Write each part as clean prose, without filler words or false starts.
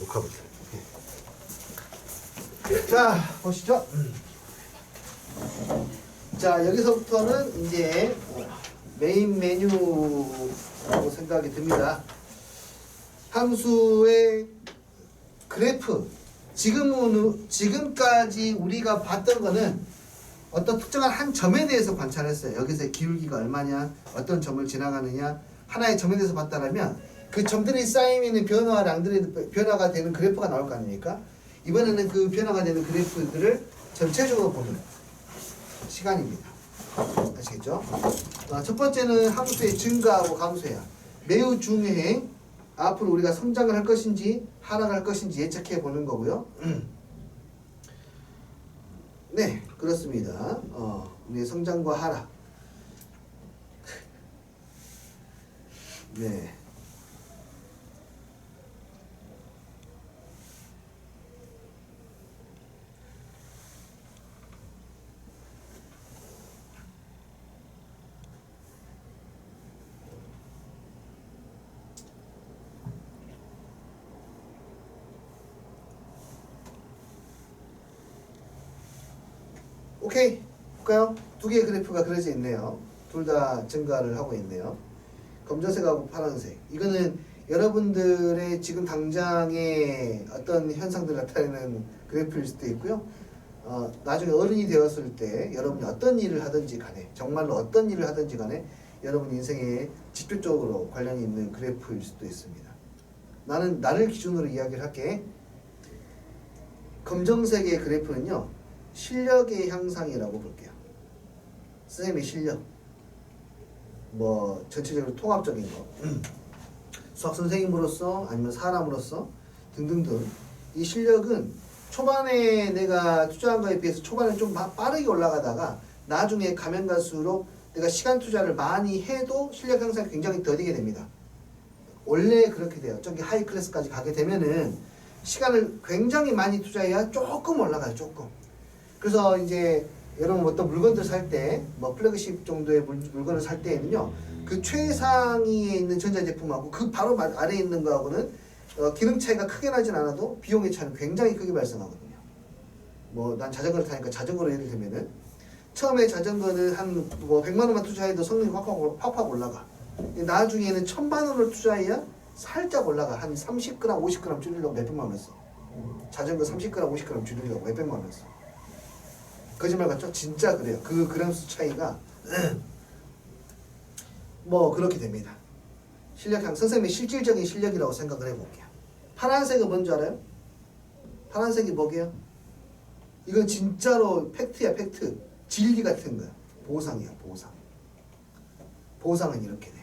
녹화부터. 자, 보시죠. 자, 여기서부터는 이제 메인 메뉴라고 생각이 듭니다. 함수의 그래프. 지금까지 우리가 봤던 거는 어떤 특정한 한 점에 대해서 관찰했어요. 여기서의 기울기가 얼마냐, 어떤 점을 지나가느냐, 하나의 점에 대해서 봤다면 그 점들이 쌓이면 변화량들이 변화가 되는 그래프가 나올 거 아닙니까? 이번에는 그 변화가 되는 그래프들을 전체적으로 보는 시간입니다. 아시겠죠? 첫 번째는 함수의 증가하고 감소야. 매우 중요해. 앞으로 우리가 성장을 할 것인지 하락을 할 것인지 예측해 보는 거고요. 네, 그렇습니다. 우리의 성장과 하락. 네. 오케이, 볼까요? 두 개의 그래프가 그려져 있네요. 둘 다 증가를 하고 있네요. 검정색하고 파란색. 이거는 여러분들의 지금 당장의 어떤 현상들 나타내는 그래프일 수도 있고요. 나중에 어른이 되었을 때 여러분이 어떤 일을 하든지 간에, 정말로 어떤 일을 하든지 간에 여러분 인생에 직접적으로 관련이 있는 그래프일 수도 있습니다. 나는 나를 기준으로 이야기를 할게. 검정색의 그래프는요, 실력의 향상이라고 볼게요. 선생님의 실력, 뭐 전체적으로 통합적인 거, 수학 선생님으로서 아니면 사람으로서 등등등. 이 실력은 초반에 내가 투자한 거에 비해서 초반에 좀 빠르게 올라가다가 나중에 가면 갈수록 내가 시간 투자를 많이 해도 실력 향상이 굉장히 더디게 됩니다. 원래 그렇게 돼요. 저기 하이 클래스까지 가게 되면은 시간을 굉장히 많이 투자해야 조금 올라가요. 조금. 그래서 이제 여러분 어떤 물건들 살 때, 뭐 플래그십 정도의 물건을 살 때에는요, 그 최상위에 있는 전자제품하고 그 바로 아래에 있는 거하고는 기능 차이가 크게 나진 않아도 비용의 차이는 굉장히 크게 발생하거든요. 뭐 난 자전거를 타니까 자전거로 예를 들면은 처음에 자전거는 한 뭐 100만 원만 투자해도 성능이 확 올라가. 나중에는 1000만 원을 투자해야 살짝 올라가. 한 30g, 50g 줄이려고 몇백만 원 써. 자전거 30g, 50g 줄이려고 몇백만 원 써. 거짓말 같죠? 진짜 그래요. 그 그램수 차이가 뭐 그렇게 됩니다. 실력향, 선생님의 실질적인 실력이라고 생각을 해볼게요. 파란색은 뭔지 알아요? 파란색이 뭐게요? 이건 진짜로 팩트야, 팩트. 진리 같은 거야. 보상이야, 보상. 보상은 이렇게 돼.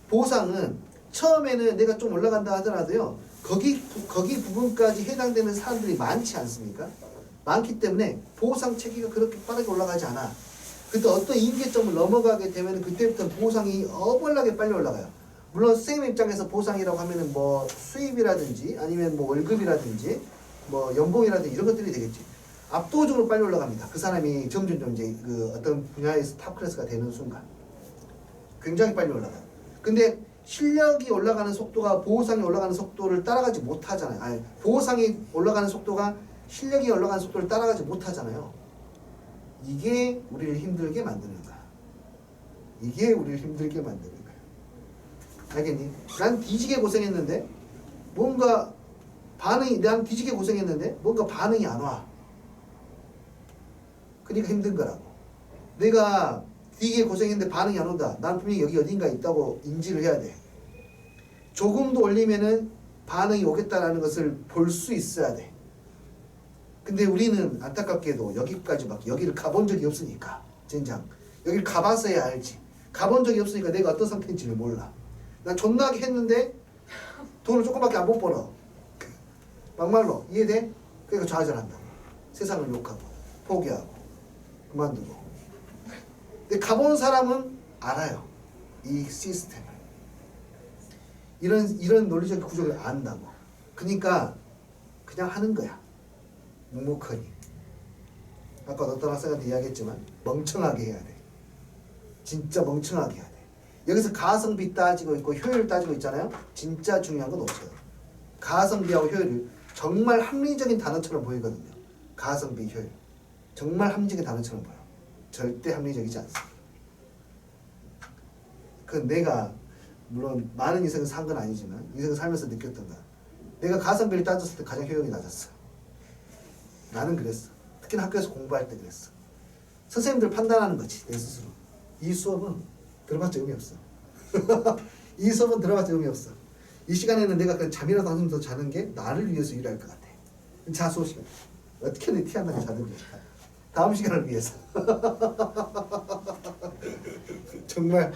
보상은 처음에는 내가 좀 올라간다 하더라도요, 거기 부분까지 해당되는 사람들이 많지 않습니까? 많기 때문에 보상 체계가 그렇게 빠르게 올라가지 않아. 그때 어떤 임계점을 넘어가게 되면 그때부터 보상이 어벌나게 빨리 올라가요. 물론 선생님 입장에서 보상이라고 하면은 뭐 수입이라든지 아니면 뭐 월급이라든지 뭐 연봉이라든지 이런 것들이 되겠지. 압도적으로 빨리 올라갑니다. 그 사람이 점점 이제 그 어떤 분야에서 탑 클래스가 되는 순간 굉장히 빨리 올라가요. 근데 실력이 올라가는 속도가 보상이 올라가는 속도를 따라가지 못하잖아요. 아니, 보상이 올라가는 속도가 실력이 올라가는 속도를 따라가지 못하잖아요. 이게 우리를 힘들게 만드는 거야. 이게 우리를 힘들게 만드는 거야. 알겠니? 난 뒤지게 고생했는데 뭔가 난 뒤지게 고생했는데 뭔가 반응이 안 와. 그러니까 힘든 거라고. 내가 뒤지게 고생했는데 반응이 안 온다. 난 분명히 여기 어딘가 있다고 인지를 해야 돼. 조금 더 올리면은 반응이 오겠다라는 것을 볼 수 있어야 돼. 근데 우리는 안타깝게도 여기까지밖에, 여기를 가본 적이 없으니까, 젠장. 여기를 가봤어야 알지. 가본 적이 없으니까 내가 어떤 상태인지를 몰라. 난 존나게 했는데 돈을 조금밖에 안 못 벌어. 막말로. 이해돼? 그러니까 좌절한다고. 세상을 욕하고 포기하고 그만두고. 근데 가본 사람은 알아요. 이 시스템을. 이런 논리적 구조를 안다고. 그러니까 그냥 하는 거야. 묵묵하니. 아까 어떤 학생한테 이야기했지만 멍청하게 해야 돼. 진짜 멍청하게 해야 돼. 여기서 가성비 따지고 있고 효율 따지고 있잖아요. 진짜 중요한 건 없어요. 가성비하고 효율이 정말 합리적인 단어처럼 보이거든요. 가성비, 효율. 정말 합리적인 단어처럼 보여. 절대 합리적이지 않습니다. 그건 내가 물론 많은 인생을 산 건 아니지만 인생을 살면서 느꼈던 거야. 내가 가성비를 따졌을 때 가장 효율이 낮았어. 나는 그랬어. 특히나 학교에서 공부할 때 그랬어. 선생님들 판단하는 거지 내 스스로. 이 수업은 들어봤자 의미 없어. 이 수업은 들어봤자 의미 없어. 이 시간에는 내가 그냥 잠이라도 한숨 더 자는 게 나를 위해서 유리할 것 같아. 자, 수업 시간. 어떻게든 티 안 나게 자든지. 다음 시간을 위해서. 정말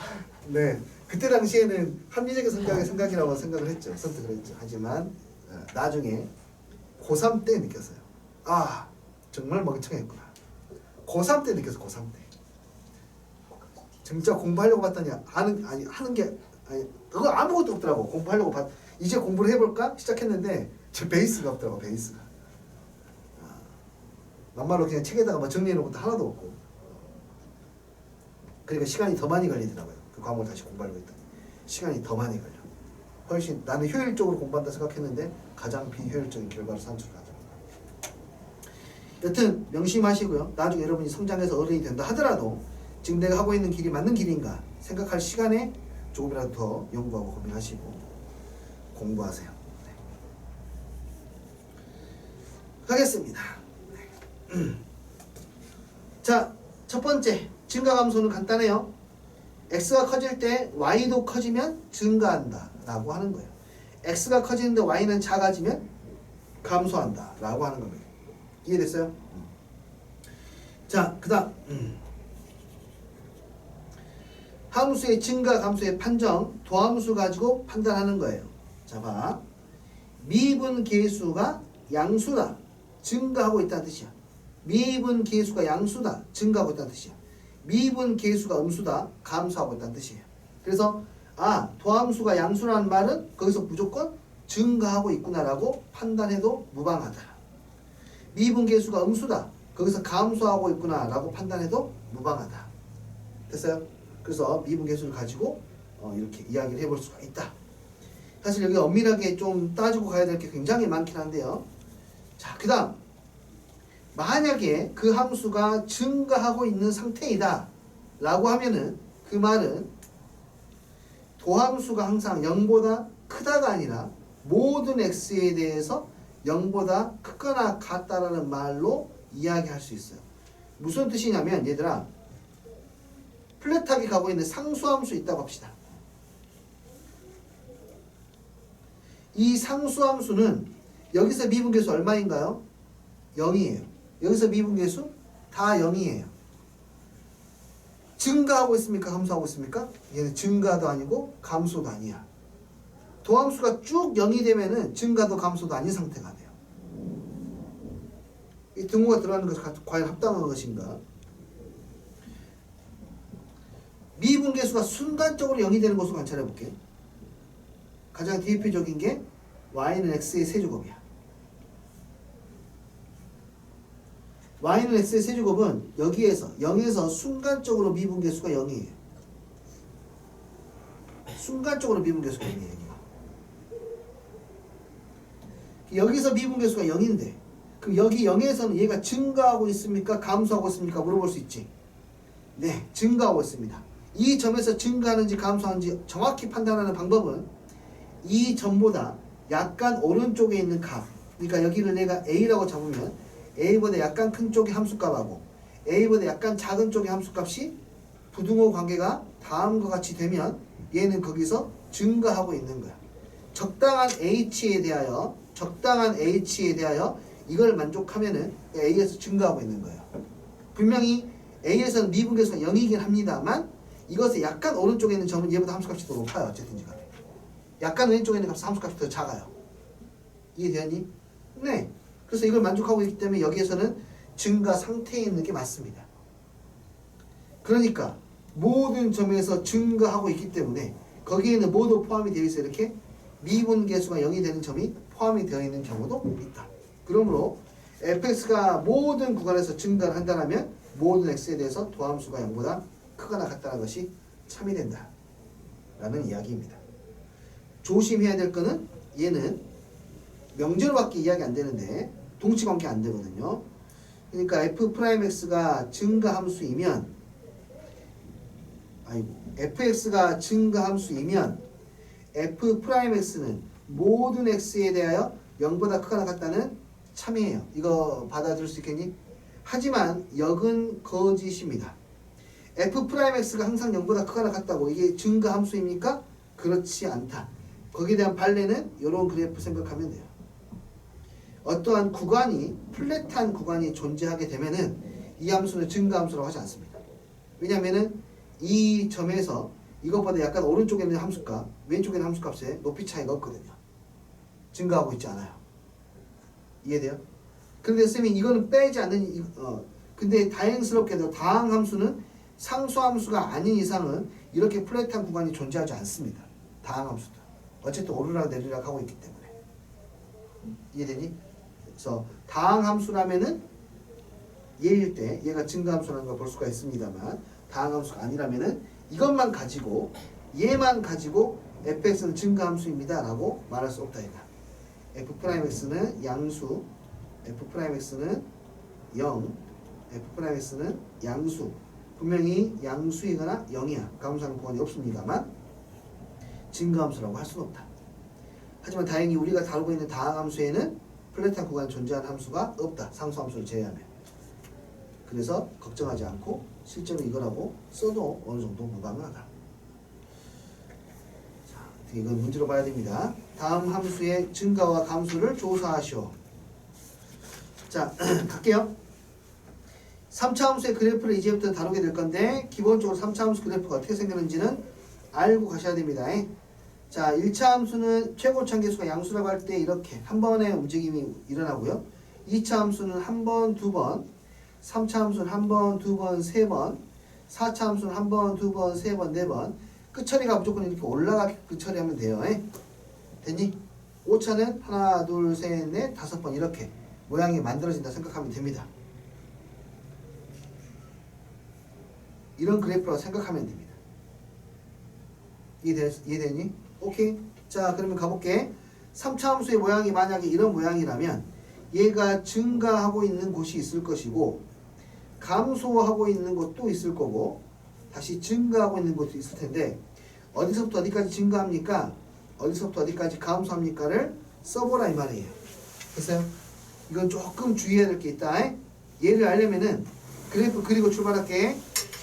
네 그때 당시에는 합리적인 생각이라고 생각을 했죠. 선택을 했죠. 하지만 나중에 고3 때 느꼈어요. 아 정말 멍청했구나. 고3 때 느꼈어. 고3 때. 진짜 공부하려고 봤더니 하는 게 그거 아무것도 없더라고. 공부하려고 이제 공부를 해볼까 시작했는데 제 베이스가 없더라고. 베이스가. 막말로 그냥 책에다가 뭐 정리해놓은 것도 하나도 없고. 그러니까 시간이 더 많이 걸리더라고요. 그 과목을 다시 공부하려고 했더니 시간이 더 많이 걸려. 훨씬 나는 효율적으로 공부한다 생각했는데 가장 비효율적인 결과를 산출하더라고요. 여튼 명심하시고요. 나중에 여러분이 성장해서 어른이 된다 하더라도 지금 내가 하고 있는 길이 맞는 길인가 생각할 시간에 조금이라도 더 연구하고 고민하시고 공부하세요. 네. 가겠습니다. 네. 자, 첫 번째 증가 감소는 간단해요. x가 커질 때 y도 커지면 증가한다 라고 하는 거예요. x가 커지는데 y는 작아지면 감소한다 라고 하는 겁니다. 이해됐어요? 자, 그 다음 함수의 증가 감소의 판정 도함수 가지고 판단하는 거예요. 자, 봐. 미분 계수가 양수다 증가하고 있다는 뜻이야. 미분 계수가 양수다 증가하고 있다는 뜻이야. 미분 계수가 음수다 감소하고 있다는 뜻이에요. 그래서 도함수가 양수라는 말은 거기서 무조건 증가하고 있구나라고 판단해도 무방하다. 미분 계수가 음수다 거기서 감소하고 있구나라고 판단해도 무방하다. 됐어요? 그래서 미분 계수를 가지고 이렇게 이야기를 해볼 수가 있다. 사실 여기 엄밀하게 좀 따지고 가야 될 게 굉장히 많긴 한데요. 자, 그 다음 만약에 그 함수가 증가하고 있는 상태이다 라고 하면은 그 말은 도함수가 항상 0보다 크다가 아니라 모든 x에 대해서 0보다 크거나 같다라는 말로 이야기할 수 있어요. 무슨 뜻이냐면 얘들아 플랫하게 가고 있는 상수함수 있다고 합시다. 이 상수함수는 여기서 미분계수 얼마인가요? 0이에요. 여기서 미분계수 다 0이에요. 증가하고 있습니까? 감소하고 있습니까? 얘는 증가도 아니고 감소도 아니야. 도함수가 쭉 0이 되면은 증가도 감소도 아닌 상태가 돼요. 이 등호가 들어가는 것이 과연 합당한 것인가? 미분계수가 순간적으로 0이 되는 것으로 관찰해 볼게. 가장 대표적인 게 y는 x의 세제곱이야. y는 x의 세제곱은 여기에서 0에서 순간적으로 미분계수가 0이에요. 순간적으로 미분계수가 0이에요. 여기서 미분계수가 0인데 그럼 여기 0에서는 얘가 증가하고 있습니까? 감소하고 있습니까? 물어볼 수 있지. 네, 증가하고 있습니다. 이 점에서 증가하는지 감소하는지 정확히 판단하는 방법은 이 점보다 약간 오른쪽에 있는 값, 그러니까 여기를 내가 a라고 잡으면 a보다 약간 큰 쪽의 함수값하고 a보다 약간 작은 쪽의 함수값이 부등호 관계가 다음과 같이 되면 얘는 거기서 증가하고 있는 거야. 적당한 h에 대하여 이걸 만족하면은 a에서 증가하고 있는 거예요. 분명히 a에서는 미분계수가 0이긴 합니다만 이것의 약간 오른쪽에 있는 점은 얘보다 함수값이 더 높아요. 어쨌든지 간에. 약간 왼쪽에 있는 값은 함수값이 더 작아요. 이해되니? 네. 그래서 이걸 만족하고 있기 때문에 여기에서는 증가 상태에 있는 게 맞습니다. 그러니까 모든 점에서 증가하고 있기 때문에 거기에는 모두 포함이 되어 있어 이렇게 미분계수가 0이 되는 점이 포함이 되어 있는 경우도 있다. 그러므로 fx가 모든 구간에서 증가를 한다면 모든 x에 대해서 도함수가 0보다 크거나 같다는 것이 참이 된다 라는 이야기입니다. 조심해야 될 거는 얘는 명제로밖에 이야기 안 되는데 동치 관계 안 되거든요. 그러니까 f'x가 증가함수이면 fx가 증가함수이면 f'x는 모든 x에 대하여 0보다 크거나 같다는 참이에요. 이거 받아들일 수 있겠니? 하지만 역은 거짓입니다. f'x가 항상 0보다 크거나 같다고 이게 증가함수입니까? 그렇지 않다. 거기에 대한 판례는 이런 그래프 생각하면 돼요. 어떠한 구간이 플랫한 구간이 존재하게 되면은 이 함수는 증가함수라고 하지 않습니다. 왜냐면은 이 점에서 이것보다 약간 오른쪽에 있는 함수값, 왼쪽에 있는 함수값에 높이 차이가 없거든요. 증가하고 있지 않아요. 이해돼요? 그런데 쌤이 이거는 빼지 않는 근데 다행스럽게도 다항 함수는 상수함수가 아닌 이상은 이렇게 플랫한 구간이 존재하지 않습니다. 다항 함수도. 어쨌든 오르락 내리락 하고 있기 때문에. 이해되니? 그래서 다항 함수라면은 얘일 때 얘가 증가함수라는 걸 볼 수가 있습니다만 다항 함수가 아니라면은 이것만 가지고 얘만 가지고 fx는 증가함수입니다 라고 말할 수 없다 이다. f'x는 양수, f'x는 0, f'x는 양수. 분명히 양수이거나 0이야. 가분수하는 구간이 없습니다만 증가함수라고 할 수는 없다. 하지만 다행히 우리가 다루고 있는 다항함수에는 플랫한 구간이 존재하는 함수가 없다. 상수함수를 제외하면. 그래서 걱정하지 않고 실제로 이거라고 써도 어느 정도 무방하다. 자, 이건 문제로 봐야 됩니다. 다음 함수의 증가와 감소를 조사하시오. 자, 갈게요. 3차 함수의 그래프를 이제부터 다루게 될 건데 기본적으로 3차 함수 그래프가 어떻게 생겼는지는 알고 가셔야 됩니다. 자, 1차 함수는 최고차계수가 양수라고 할 때 이렇게 한 번의 움직임이 일어나고요. 2차 함수는 한 번, 두 번, 3차 함수는 한 번, 두 번, 세 번, 4차 함수는 한 번, 두 번, 세 번, 네 번. 끝처리가 무조건 이렇게 올라가게 끝처리하면 돼요. 됐니? 5차는 하나, 둘, 셋, 넷, 다섯 번 이렇게 모양이 만들어진다 생각하면 됩니다. 이런 그래프라고 생각하면 됩니다. 이해되니? 오케이. 자, 그러면 가볼게. 3차 함수의 모양이 만약에 이런 모양이라면 얘가 증가하고 있는 곳이 있을 것이고 감소하고 있는 곳도 있을 거고 다시 증가하고 있는 곳도 있을 텐데 어디서부터 어디까지 증가합니까? 어디서부터 어디까지 감소합니까를 써보라 이 말이에요. 됐어요? 이건 조금 주의해야 될 게 있다. 얘를 알려면은 그래프 그리고 출발할게.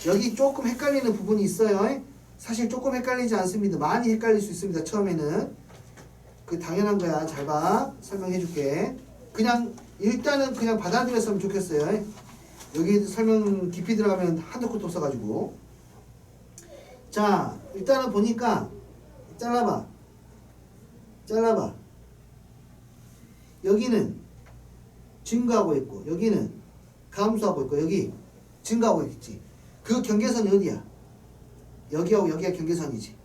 여기 조금 헷갈리는 부분이 있어요. 사실 조금 헷갈리지 않습니다. 많이 헷갈릴 수 있습니다. 처음에는. 그 당연한 거야. 잘 봐. 설명해 줄게. 그냥 일단은 그냥 받아들였으면 좋겠어요. 여기 설명 깊이 들어가면 한도 끝도 없어가지고. 자, 일단은 보니까 잘라봐. 여기는 증가하고 있고 여기는 감소하고 있고 여기 증가하고 있지. 그 경계선이 어디야? 여기하고 여기가 경계선이지.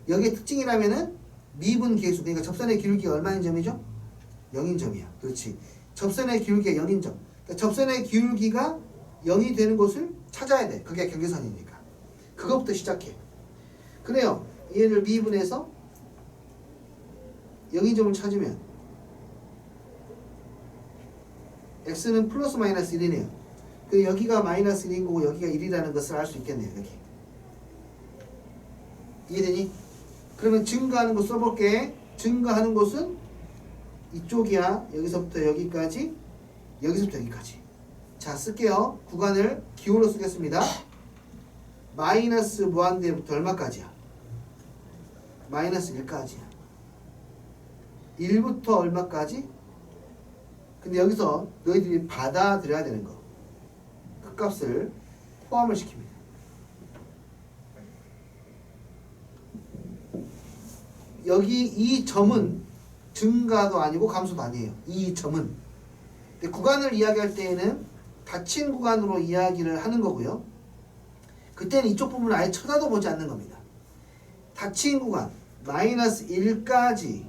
여기의 특징이라면은 미분 계수, 그러니까 접선의 기울기가 얼마인 점이죠? 0인 점이야. 그렇지. 접선의 기울기가 0인 점. 그러니까 접선의 기울기가 0이 되는 곳을 찾아야 돼. 그게 경계선이니까. 그것부터 시작해. 그래요. 얘를 미분해서 0인 점을 찾으면 x는 플러스 마이너스 1이네요. 그 여기가 마이너스 1인 거고 여기가 1이라는 것을 알 수 있겠네요. 여기. 이해되니? 그러면 증가하는 거 써볼게. 증가하는 곳은 이쪽이야. 여기서부터 여기까지, 여기서부터 여기까지. 자, 쓸게요. 구간을 기호로 쓰겠습니다. 마이너스 무한대부터 얼마까지야? 마이너스 1까지야. 1부터 얼마까지? 근데 여기서 너희들이 받아들여야 되는 거. 그 값을 포함을 시킵니다. 여기 이 점은 증가도 아니고 감소도 아니에요. 이 점은. 근데 구간을 이야기할 때에는 닫힌 구간으로 이야기를 하는 거고요. 그때는 이쪽 부분을 아예 쳐다도 보지 않는 겁니다. 닫힌 구간 마이너스 1까지는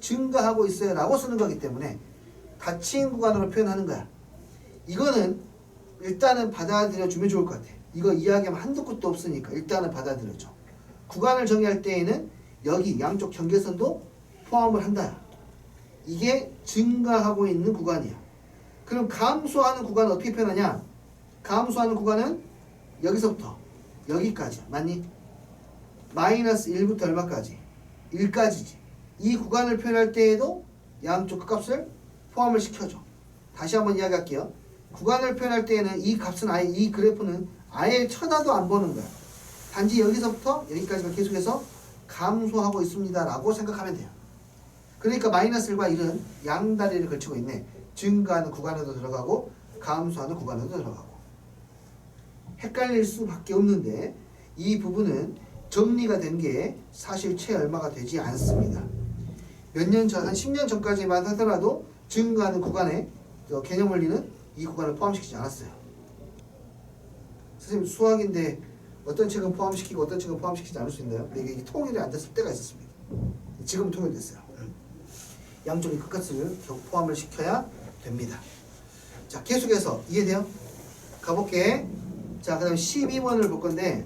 증가하고 있어요 라고 쓰는 거기 때문에 닫힌 구간으로 표현하는 거야. 이거는 일단은 받아들여주면 좋을 것 같아. 이거 이야기하면 한두 끝도 없으니까 일단은 받아들여줘. 구간을 정의할 때에는 여기 양쪽 경계선도 포함을 한다. 이게 증가하고 있는 구간이야. 그럼 감소하는 구간은 어떻게 표현하냐? 감소하는 구간은 여기서부터 여기까지. 맞니? 마이너스 1부터 얼마까지? 1까지지. 이 구간을 표현할 때에도 양쪽 끝값을 포함을 시켜줘. 다시 한번 이야기할게요. 구간을 표현할 때에는 이 값은 아예, 이 그래프는 아예 쳐다도 안 보는 거야. 단지 여기서부터 여기까지가 계속해서 감소하고 있습니다 라고 생각하면 돼요. 그러니까 마이너스 1과 1은 양다리를 걸치고 있네. 증가하는 구간에도 들어가고 감소하는 구간에도 들어가고. 헷갈릴 수밖에 없는데 이 부분은 정리가 된 게 사실 채 얼마가 되지 않습니다. 몇 년 전, 한 10년 전까지만 하더라도 증가하는 구간에 개념 원리는 이 구간을 포함시키지 않았어요. 선생님 수학인데 어떤 책은 포함시키고 어떤 책은 포함시키지 않을 수 있나요? 근데 이게 통일이 안 됐을 때가 있었습니다. 지금은 통일됐어요. 양쪽의 끝값을 포함을 시켜야 됩니다. 자, 계속해서 이해돼요? 가볼게. 자, 그 다음에 12번을 볼 건데,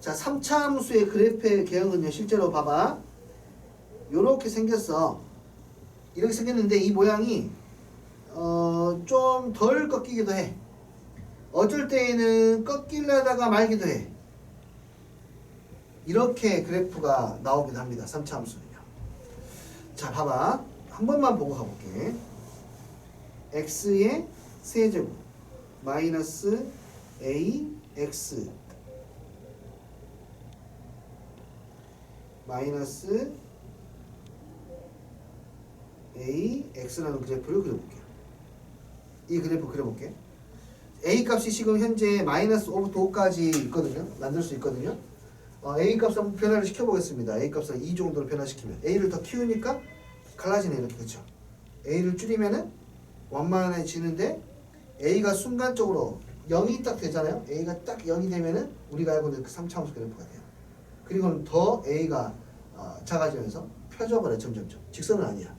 자, 3차 함수의 그래프의 개형은요, 실제로 봐봐. 요렇게 생겼어. 이렇게 생겼는데 이 모양이 좀 덜 꺾이기도 해. 어쩔 때에는 꺾이려다가 말기도 해. 이렇게 그래프가 나오기도 합니다. 3차 함수는요. 자, 봐봐. 한 번만 보고 가볼게. x의 세제곱 마이너스 ax 마이너스 ax라는 그래프를 그려볼게요. 이 그래프 그려볼게. a 값이 지금 현재 마이너스 5부터 5까지 있거든요. 만들 수 있거든요. a 값을 한번 변화를 시켜보겠습니다. a 값을 2 정도로 변화시키면 a를 더 키우니까 갈라지네. 이렇게. 그쵸? a를 줄이면은 완만해지는데 a가 순간적으로 0이 딱 되잖아요. a가 딱 0이 되면은 우리가 알고 있는 그 3차함수 그래프가 돼요. 그리고는 더 a가 작아지면서 펴져버려. 점점점. 직선은 아니야.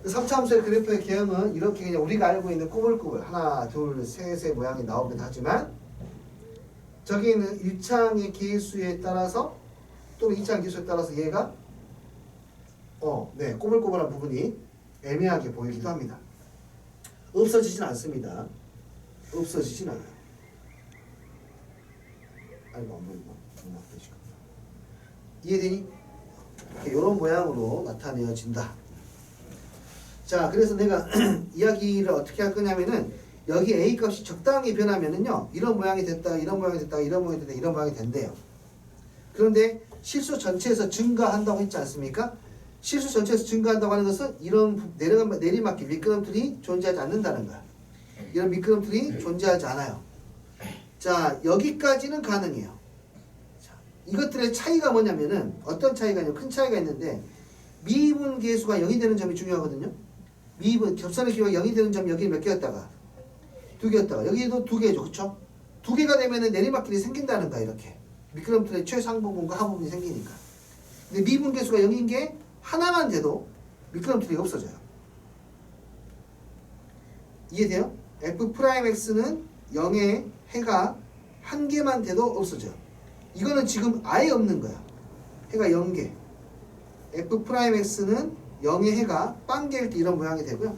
3차함수의 그래프의 개형은 이렇게 그냥 우리가 알고 있는 꾸불꾸불 하나 둘 셋의 모양이 나오긴 하지만 저기 있는 1차항의 계수에 따라서 또는 2차항 계수에 따라서 얘가 네, 꼬불꼬불한 부분이 애매하게 보이기도 합니다. 없어지진 않습니다. 없어지진 않아요. 아이고 안 보이고 이해되니? 이런 모양으로 나타내어진다. 자, 그래서 내가 이야기를 어떻게 할 거냐면은 여기 a 값이 적당히 변하면은요 이런 모양이 됐다가 이런 모양이 됐다가 이런 모양이 됐다가 이런 모양이 된대요. 그런데 실수 전체에서 증가한다고 했지 않습니까? 실수 전체에서 증가한다고 하는 것은 이런 내리막길 미끄럼틀이 존재하지 않는다는 거야. 이런 미끄럼틀이 존재하지 않아요. 자, 여기까지는 가능해요. 자, 이것들의 차이가 뭐냐면은 어떤 차이가 있냐면 큰 차이가 있는데 미분 계수가 0이 되는 점이 중요하거든요. 미분 겹선의 기호가 0이 되는 점이 여기 몇 개였다가 2개였다가 여기도 2개죠. 그쵸? 2개가 되면은 내리막길이 생긴다는 거야. 이렇게 미끄럼틀의 최상부분과 하부분이 생기니까. 근데 미분 계수가 0인 게 하나만 돼도 미끄럼틀이 없어져요. 이해돼요? f'x는 0의 해가 한 개만 돼도 없어져요. 이거는 지금 아예 없는 거야. 해가 0개. f'x는 0의 해가 빵 개일 때 이런 모양이 되고요.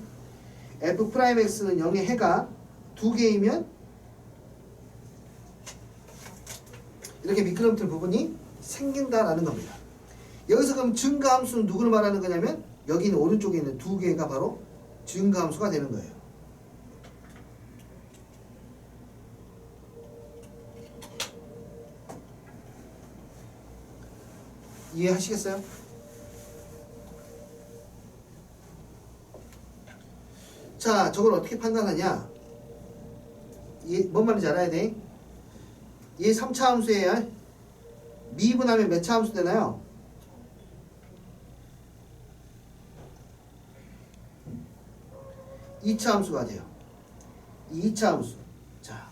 f'x는 0의 해가 2개이면 이렇게 미끄럼틀 부분이 생긴다라는 겁니다. 여기서 그럼 증가함수는 누구를 말하는 거냐면 여기 있는 오른쪽에 있는 2개가 바로 증가함수가 되는 거예요. 이해하시겠어요? 자, 저걸 어떻게 판단하냐? 뭔 말인지 알아야 돼? 얘 3차 함수예요. 미분하면 몇 차 함수 되나요? 2차 함수가 돼요. 2차 함수. 자,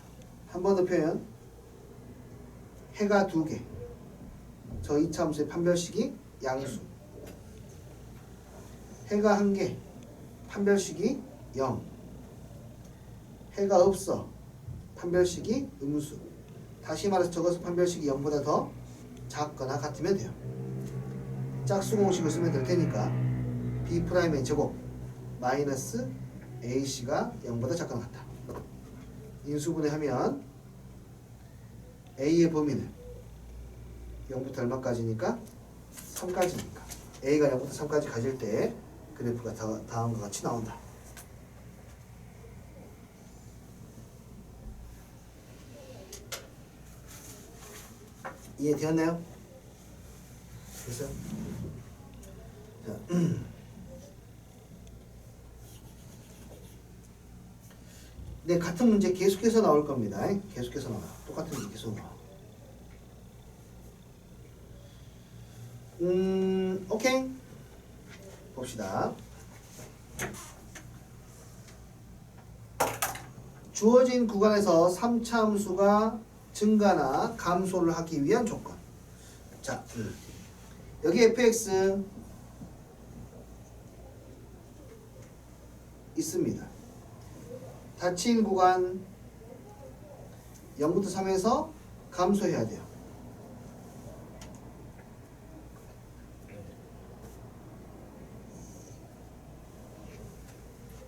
한 번 더 표현. 해가 2개. 저 2차 함수의 판별식이 양수. 해가 1개. 판별식이 0. 해가 없어. 판별식이 음수. 다시 말해서 적어서 판별식이 0보다 더 작거나 같으면 돼요. 짝수 공식을 쓰면 될 테니까 B'의 제곱 마이너스 AC가 0보다 작거나 같다. 인수분해하면 A의 범위는 0부터 얼마까지니까? 3까지니까 A가 0부터 3까지 가질 때 그래프가 다음과 같이 나온다. 이해되었나요? 됐어요? 자, 네, 같은 문제 계속해서 나올 겁니다. 계속해서 나와. 똑같은 문제 계속 나와. 오케이. 봅시다. 주어진 구간에서 3차 함수가 증가나 감소를 하기 위한 조건. 자, 여기 fx 있습니다. 닫힌 구간 0부터 3에서 감소해야 돼요.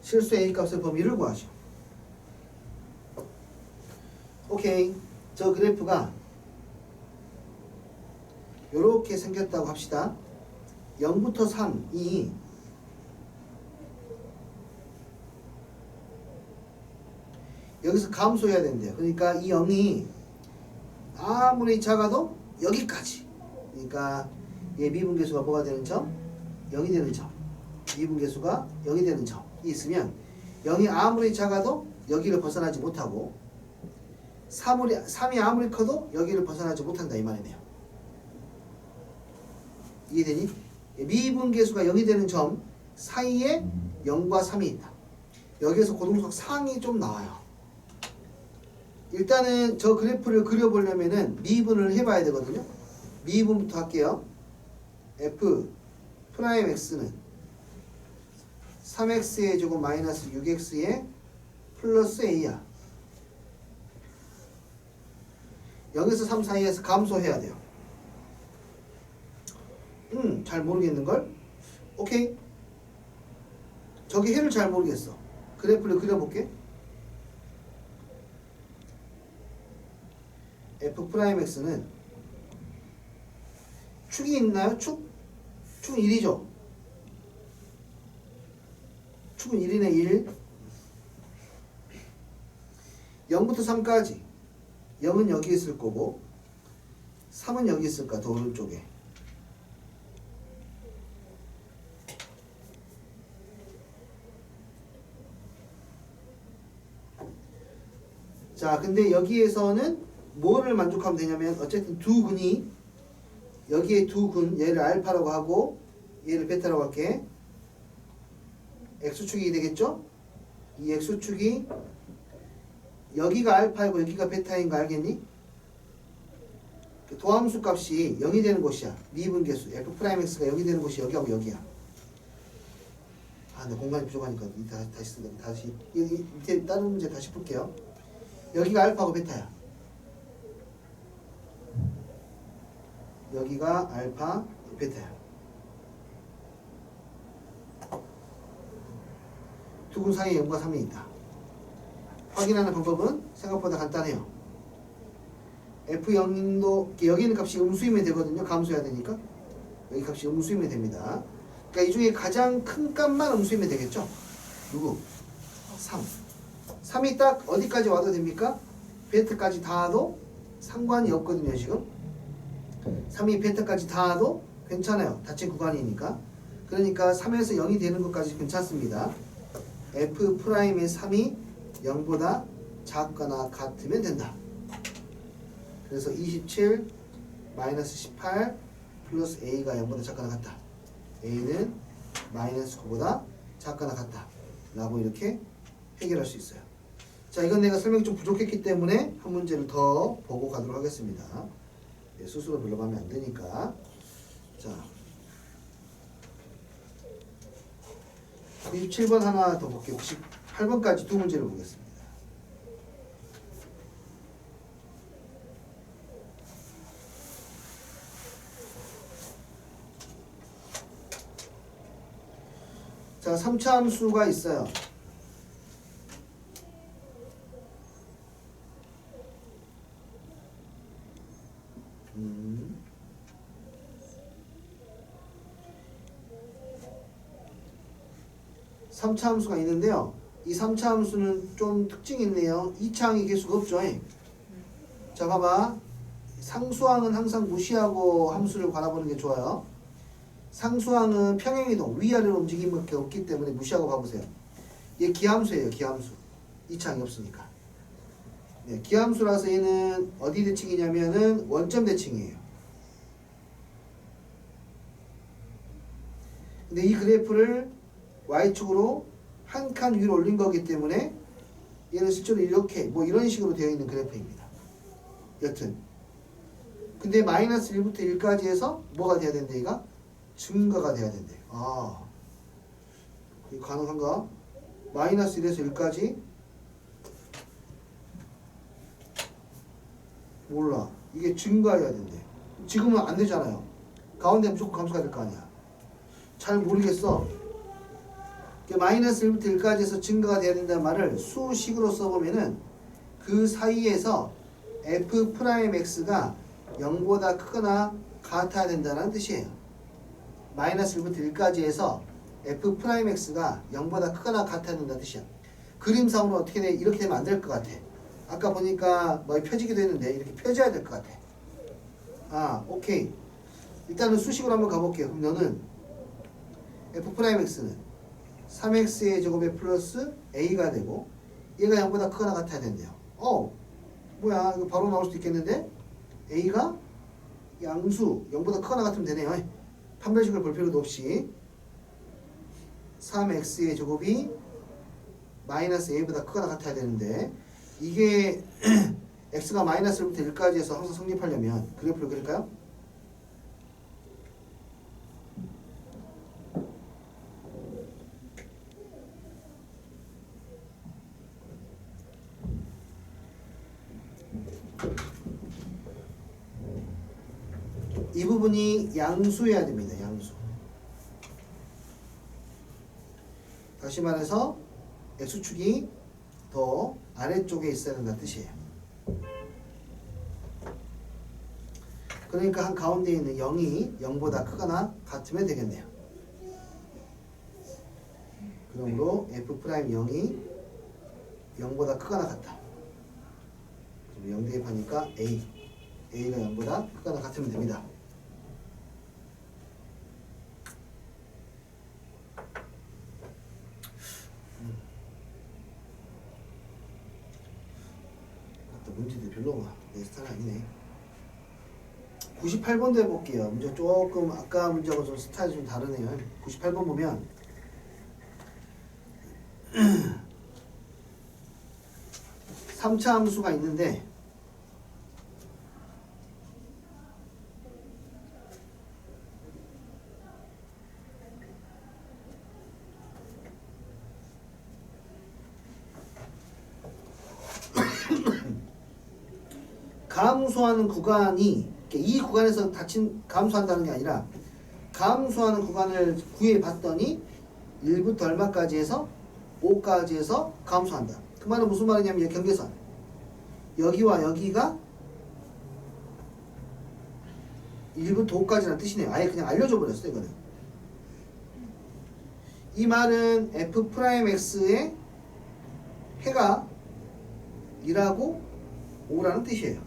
실수 A 값의 범위를 구하죠. 오케이. 저 그래프가 이렇게 생겼다고 합시다. 0부터 3이 여기서 감소해야 된대요. 그러니까 이 0이 아무리 작아도 여기까지. 그러니까 얘 미분계수가 뭐가 되는 점? 0이 되는 점. 미분계수가 0이 되는 점이 있으면 0이 아무리 작아도 여기를 벗어나지 못하고 3이 아무리 커도 여기를 벗어나지 못한다 이 말이네요. 이해되니? 미분계수가 0이 되는 점 사이에 0과 3이 있다. 여기에서 고동석 상이 좀 나와요. 일단은 저 그래프를 그려보려면은 미분을 해봐야 되거든요. 미분부터 할게요. f 프라임 x는 3x의 제곱 마이너스 6x의 플러스 a야. 0에서 3 사이에서 감소해야 돼요. 잘 모르겠는걸? 오케이. 저기 해를 잘 모르겠어. 그래프를 그려볼게. f'x는 축이 있나요? 축은 1이죠. 축은 1이네 1. 0부터 3까지 0은 여기 있을 거고 3은 여기 있을까? 더 오른쪽에. 자, 근데 여기에서는 뭐를 만족하면 되냐면 어쨌든 두 근이 여기에 두 근, 얘를 알파라고 하고 얘를 베타라고 할게. x축이 되겠죠? 이 x축이 여기가 알파이고 여기가 베타인 거 알겠니? 도함수 값이 0이 되는 곳이야. 미분계수 f'x가 0이 되는 곳이 여기하고 여기야. 아, 나 공간이 부족하니까 다시 쓴다. 다시 여기 밑에 다른 문제 다시 볼게요. 여기가 알파고 베타야. 여기가 알파, 베타야. 두 근 사이에 0과 3이 있다. 확인하는 방법은 생각보다 간단해요. F0도 여기 있는 값이 음수이면 되거든요. 감소해야 되니까. 여기 값이 음수이면 됩니다. 그러니까 이 중에 가장 큰 값만 음수이면 되겠죠. 누구? 3. 3이 딱 어디까지 와도 됩니까? 베타까지 닿아도 상관이 없거든요. 지금 3이 베타까지 닿아도 괜찮아요. 닫힌 구간이니까. 그러니까 3에서 0이 되는 것까지 괜찮습니다. F'의 3이 0보다 작거나 같으면 된다. 그래서 27 마이너스 18 플러스 A가 0보다 작거나 같다. A는 마이너스 9보다 작거나 같다. 라고 이렇게 해결할 수 있어요. 자, 이건 내가 설명이 좀 부족했기 때문에 한 문제를 더 보고 가도록 하겠습니다. 네, 스스로 별로 마음에 안 드니까. 자, 97번 하나 더 볼게요. 98번까지 두 문제를 보겠습니다. 자, 3차 함수가 있어요. 음. 삼차 함수가 있는데요. 이 3차 함수는 좀 특징이 있네요. 2차항이 개수가 없죠. 자, 봐봐. 상수항은 항상 무시하고 함수를 바라보는 게 좋아요. 상수항은 평행이동, 위아래로 움직임밖에 없기 때문에 무시하고 봐보세요. 얘 기함수예요. 기함수. 2차항이 없으니까. 네, 기함수라서 얘는 어디 대칭이냐면은 원점 대칭이에요. 근데 이 그래프를 Y축으로 한 칸 위로 올린 거기 때문에 얘는 실제로 이렇게 뭐 이런 식으로 되어 있는 그래프입니다. 여튼 근데 마이너스 1부터 1까지 해서 뭐가 돼야 된대? 얘가 증가가 돼야 된대. 아, 이거 가능한가? 마이너스 1에서 1까지? 몰라. 이게 증가해야 된대. 지금은 안 되잖아요. 가운데 무조건 감소가 될 거 아니야. 잘 모르겠어. 마이너스 1부터 1까지 해서 증가가 돼야 된다는 말을 수식으로 써보면은 그 사이에서 f'x가 0보다 크거나 같아야 된다는 뜻이에요. 마이너스 1부터 1까지 해서 f'x가 0보다 크거나 같아야 된다는 뜻이야. 그림상으로 어떻게 돼? 이렇게 되면 안 될 것 같아. 아까 보니까 뭐 펴지기도 했는데 이렇게 펴져야 될 것 같아. 아, 오케이. 일단은 수식으로 한번 가볼게요. 그럼 너는 f'x는 3x의 제곱에 플러스 a가 되고 얘가 0보다 크거나 같아야 된대요. 뭐야, 이거 바로 나올 수도 있겠는데 a가 양수 0보다 크거나 같으면 되네요. 판별식을 볼 필요도 없이 3x의 제곱이 마이너스 a보다 크거나 같아야 되는데 이게 x가 마이너스 1부터 1까지 해서 항상 성립하려면 그래프를 그릴까요? 이 부분이 양수여야 됩니다. 양수. 다시 말해서 x축이 더 아래쪽에 있어야 된다는 뜻이에요. 그러니까 한 가운데 있는 0이 0보다 크거나 같으면 되겠네요. 그러므로 f'0이 0보다 크거나 같다. 0 대입하니까 a가 0보다 크거나 같으면 됩니다. 문제들 별로 내 스타일 아니네. 98번도 해볼게요. 문제 조금 아까 문제하고 좀 스타일이 좀 다르네요. 98번 보면 3차 함수가 있는데 감소하는 구간이 이 구간에서 감소한다는 게 아니라 감소하는 구간을 구해봤더니 1부터 얼마까지 해서 5까지 해서 감소한다. 그 말은 무슨 말이냐면 경계선 여기와 여기가 1부터 5까지라는 뜻이네요. 아예 그냥 알려줘 버렸어 이거는. 이 말은 f'x의 해가 2라고 5라는 뜻이에요.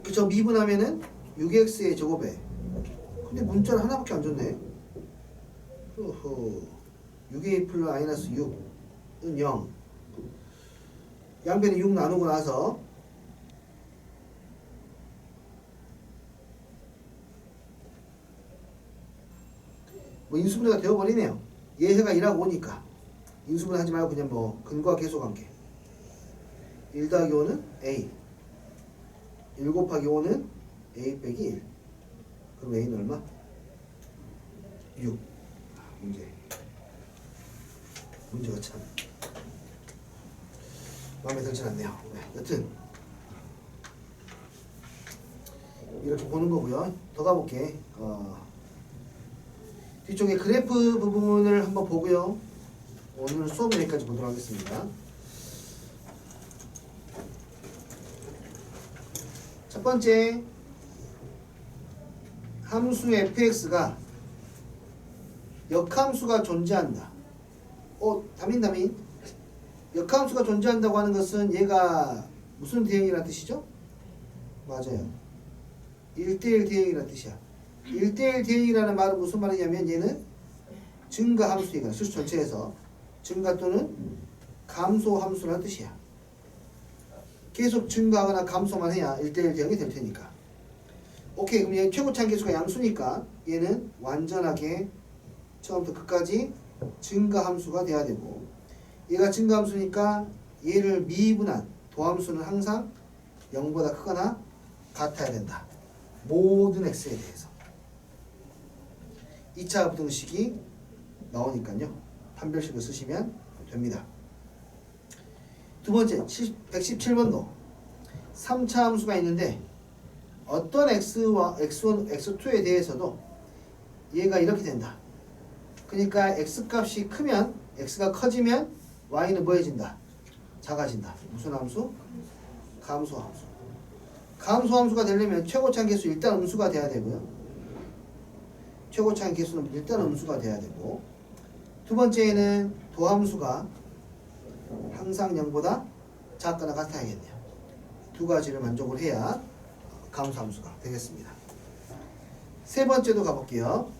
그쵸? 미분하면은 6x의 제곱에 근데 문자를 하나밖에 안 줬네. 6a 플러스 마이너스 6은 0 양변에 6 나누고 나서 뭐 인수분해가 되어버리네요. 얘 해가 2라고 오니까 인수분해 하지 말고 그냥 뭐 근과 계수관계 1 더하기 5는 a 1 곱하기 5는 a 빼기 1 그럼 a는 얼마? 6 문제가 참 마음에 들지 않네요. 네, 여튼 이렇게 보는 거고요. 더 가볼게. 뒤쪽에 그래프 부분을 한번 보고요. 오늘 수업 여기까지 보도록 하겠습니다. 첫 번째, 함수 fx가 역함수가 존재한다. 담임. 역함수가 존재한다고 하는 것은 얘가 무슨 대응이라는 뜻이죠? 맞아요. 1대1 대응이라는 뜻이야. 1대1 대응이라는 말은 무슨 말이냐면 얘는 증가 함수이거나 수식 전체에서 증가 또는 감소 함수라는 뜻이야. 계속 증가하거나 감소만 해야 1대1 대응이 될 테니까. 오케이, 그럼 얘 최고차항 계수가 양수니까 얘는 완전하게 처음부터 끝까지 증가 함수가 돼야 되고, 얘가 증가 함수니까 얘를 미분한 도함수는 항상 0보다 크거나 같아야 된다. 모든 x에 대해서. 2차 부등식이 나오니까요. 판별식을 쓰시면 됩니다. 두 번째, 117번도 3차 함수가 있는데 어떤 x와 x1, x2에 대해서도 얘가 이렇게 된다. 그러니까 x값이 크면, x가 커지면 y는 뭐해진다? 작아진다. 무슨 함수? 감소함수. 감소함수가 되려면 최고차항 계수 일단 음수가 돼야 되고요. 최고차항 계수는 일단 음수가 돼야 되고, 두 번째에는 도함수가 항상 0보다 작거나 같아야겠네요. 두 가지를 만족을 해야 감소함수가 되겠습니다. 세 번째도 가볼게요.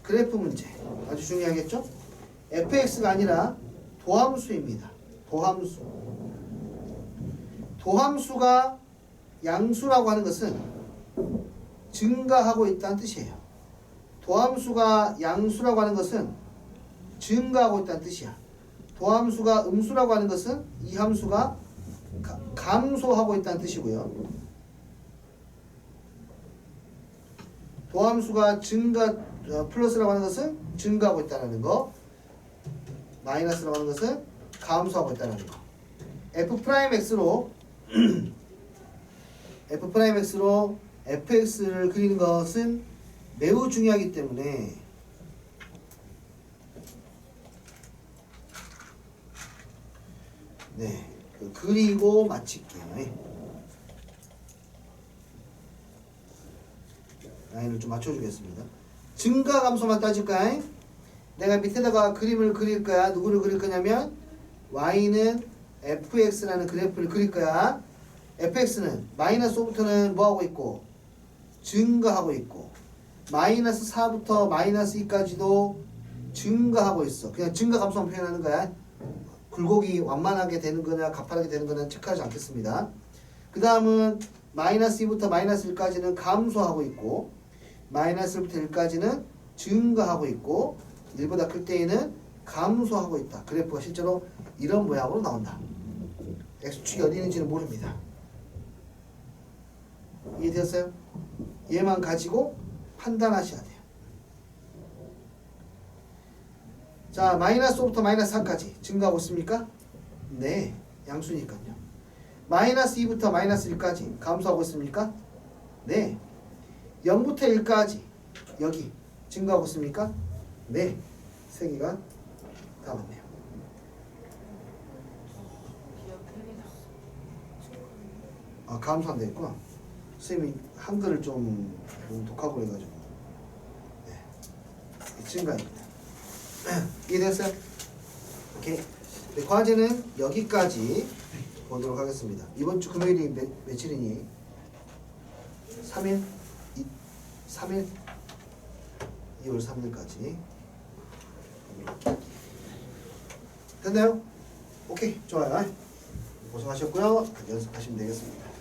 그래프 문제. 아주 중요하겠죠? fx가 아니라 도함수입니다. 도함수. 도함수가 양수라고 하는 것은 증가하고 있다는 뜻이에요. 도함수가 양수라고 하는 것은 증가하고 있다는 뜻이야. 도함수가 음수라고 하는 것은 이 함수가 감소하고 있다는 뜻이고요. 도함수가 플러스라고 하는 것은 증가하고 있다는 거, 마이너스라고 하는 것은 감소하고 있다는 거. f'x로 fx를 그리는 것은 매우 중요하기 때문에 그리고 마칠게요. 라인을 좀 맞춰주겠습니다. 증가 감소만 따질까요? 내가 밑에다가 그림을 그릴 거야. 누구를 그릴 거냐면 y는 fx라는 그래프를 그릴 거야. fx는 마이너스 5부터는 뭐하고 있고? 증가하고 있고, 마이너스 4부터 마이너스 2까지도 증가하고 있어. 그냥 증가 감소만 표현하는 거야. 굴곡이 완만하게 되는 거냐 가파르게 되는 거냐 체크하지 않겠습니다. 그 다음은 마이너스 2부터 마이너스 1까지는 감소하고 있고, 마이너스 1부터 1까지는 증가하고 있고, 1보다 클 때에는 감소하고 있다. 그래프가 실제로 이런 모양으로 나온다. x축이 어디 있는지는 모릅니다. 이해되었어요? 얘만 가지고 판단하셔야 돼요. 자, 마이너스 5부터 마이너스 4까지 증가하고 있습니까? 네, 양수니까요. 마이너스 2부터 마이너스 1까지 감소하고 있습니까? 네. 0부터 1까지 여기 증가하고 있습니까? 네. 세 개가 다 맞네요. 아, 감소 안 되겠구나. 선생님이 한글을 좀 독하고 해가지고. 네. 증가입니다. 이해됐어요? 오케이. 네, 과제는 여기까지 보도록 하겠습니다. 이번 주 금요일이 며칠이니? 3일? 3일? 2월 3일까지. 됐나요? 오케이, 좋아요. 고생하셨고요. 연습하시면 되겠습니다.